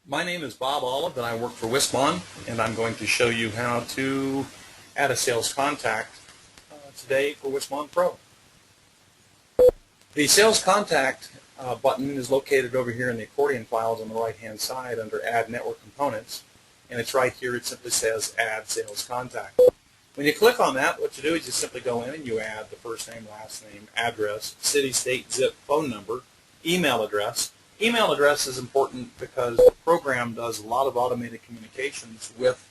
My name is Bob Olive and I work for Wismon, and I'm going to show you how to add a sales contact today for Wismon Pro. The sales contact button is located over here in the accordion files on the right hand side under Add Network Components, and it's right here. It simply says Add Sales Contact. When you click on that, what you do is you simply go in and you add the first name, last name, address, city, state, zip, phone number, email address. Email address is important because the program does a lot of automated communications with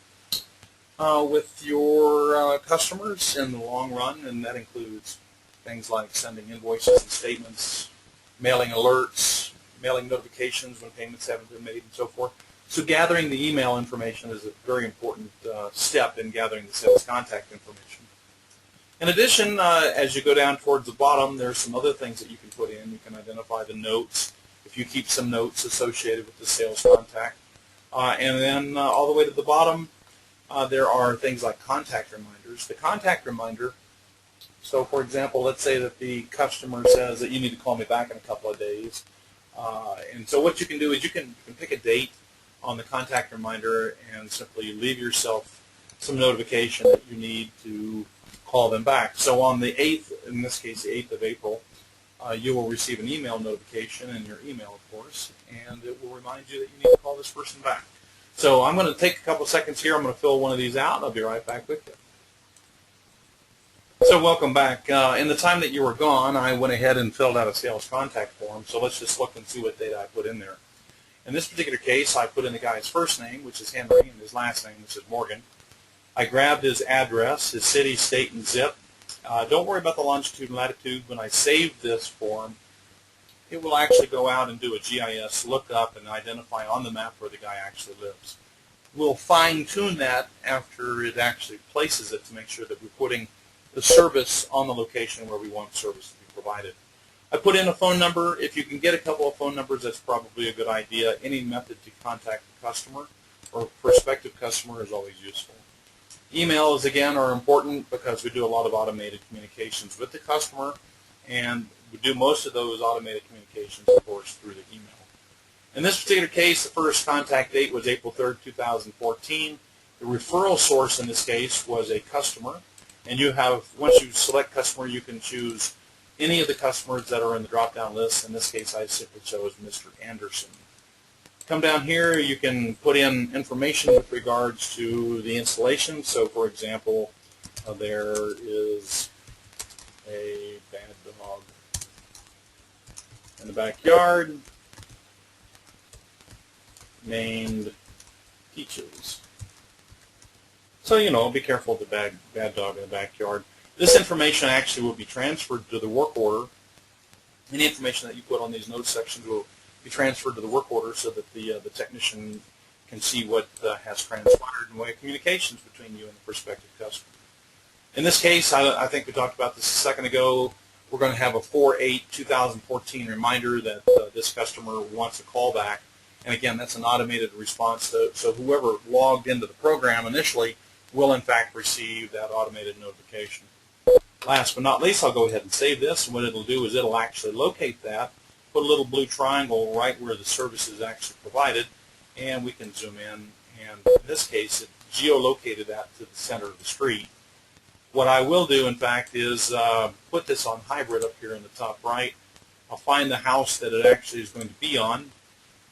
your customers in the long run, and that includes things like sending invoices and statements, mailing alerts, mailing notifications when payments haven't been made, and so forth. So gathering the email information is a very important step in gathering the sales contact information. In addition, as you go down towards the bottom, there's some other things that you can put in. You can identify the notes, if you keep some notes associated with the sales contact. And then all the way to the bottom, there are things like contact reminders. The contact reminder, so for example, let's say that the customer says that you need to call me back in a couple of days. And so what you can do is you can pick a date on the contact reminder and simply leave yourself some notification that you need to call them back. So on the 8th, in this case the 8th of April, you will receive an email notification in your email, of course, and it will remind you that you need to call this person back. So I'm going to take a couple seconds here. I'm going to fill one of these out, and I'll be right back with you. So welcome back. In the time that you were gone, I went ahead and filled out a sales contact form, so let's just look and see what data I put in there. In this particular case, I put in the guy's first name, which is Henry, and his last name, which is Morgan. I grabbed his address, his city, state, and zip. Don't worry about the longitude and latitude. When I save this form, it will actually go out and do a GIS lookup and identify on the map where the guy actually lives. We'll fine-tune that after it actually places it to make sure that we're putting the service on the location where we want service to be provided. I put in a phone number. If you can get a couple of phone numbers, that's probably a good idea. Any method to contact the customer or prospective customer is always useful. Emails, again, are important because we do a lot of automated communications with the customer, and we do most of those automated communications, of course, through the email. In this particular case, the first contact date was April 3rd, 2014. The referral source in this case was a customer, and you have, once you select customer, you can choose any of the customers that are in the drop-down list. In this case, I simply chose Mr. Anderson. Come down here, you can put in information with regards to the installation. So, for example, there is a bad dog in the backyard named Peaches. So, you know, be careful of the bad dog in the backyard. This information actually will be transferred to the work order. Any information that you put on these notes sections will be transferred to the work order so that the technician can see what has transpired in the way of communications between you and the prospective customer. In this case, I think we talked about this a second ago, we're going to have a 4/8/2014 reminder that this customer wants a call back. And again, that's an automated response, so whoever logged into the program initially will in fact receive that automated notification. Last but not least, I'll go ahead and save this, and what it'll do is it'll actually locate that, put a little blue triangle right where the service is actually provided, and we can zoom in, and in this case it geolocated that to the center of the street. What I will do, in fact, is put this on hybrid up here in the top right. I'll find the house that it actually is going to be on.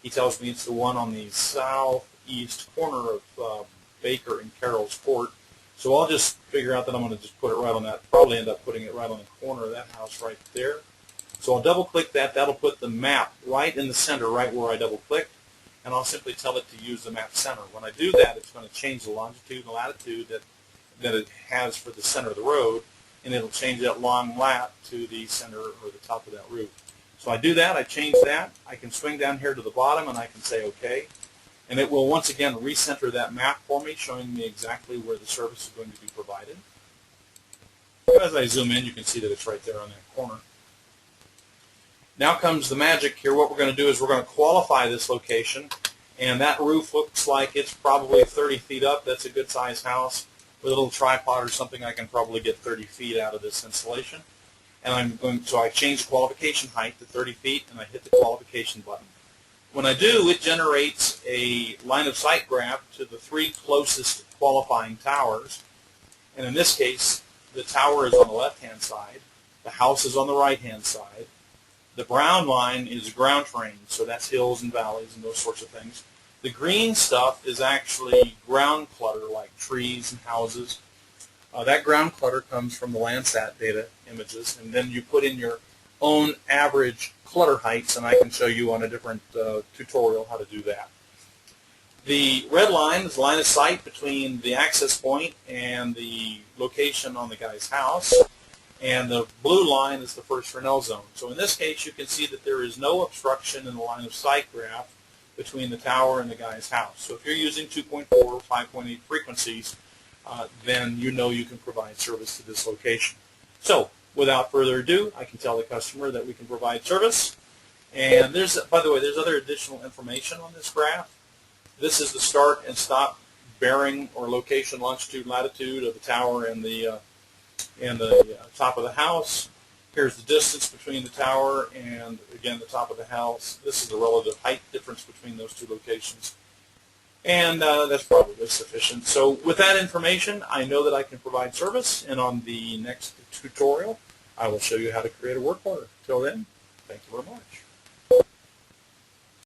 He tells me it's the one on the southeast corner of Baker and Carroll's Court. So I'll just figure out that I'm going to just put it right on that, probably end up putting it right on the corner of that house right there. So I'll double click that. That'll put the map right in the center, right where I double clicked, and I'll simply tell it to use the map center. When I do that, it's going to change the longitude and latitude that it has for the center of the road, and it'll change that long lat to the center or the top of that route. So I do that, I change that, I can swing down here to the bottom and I can say OK, and it will once again recenter that map for me, showing me exactly where the service is going to be provided. As I zoom in, you can see that it's right there on that corner. Now comes the magic here. What we're going to do is we're going to qualify this location, and that roof looks like it's probably 30 feet up. That's a good sized house. With a little tripod or something, I can probably get 30 feet out of this installation. And so I change the qualification height to 30 feet, and I hit the qualification button. When I do, it generates a line of sight graph to the 3 closest qualifying towers. And in this case, the tower is on the left-hand side. The house is on the right-hand side. The brown line is ground terrain, so that's hills and valleys and those sorts of things. The green stuff is actually ground clutter, like trees and houses. That ground clutter comes from the Landsat data images, and then you put in your own average clutter heights, and I can show you on a different tutorial how to do that. The red line is line of sight between the access point and the location on the guy's house, and the blue line is the first Fresnel zone. So in this case, you can see that there is no obstruction in the line of sight graph between the tower and the guy's house. So if you're using 2.4 or 5.8 frequencies, then you know you can provide service to this location. So without further ado, I can tell the customer that we can provide service. And there's, by the way, there's other additional information on this graph. This is the start and stop bearing or location, longitude, latitude of the tower and the top of the house. Here's the distance between the tower and, again, the top of the house. This is the relative height difference between those two locations. And that's probably sufficient. So with that information, I know that I can provide service, and on the next tutorial, I will show you how to create a work order. Till then, thank you very much.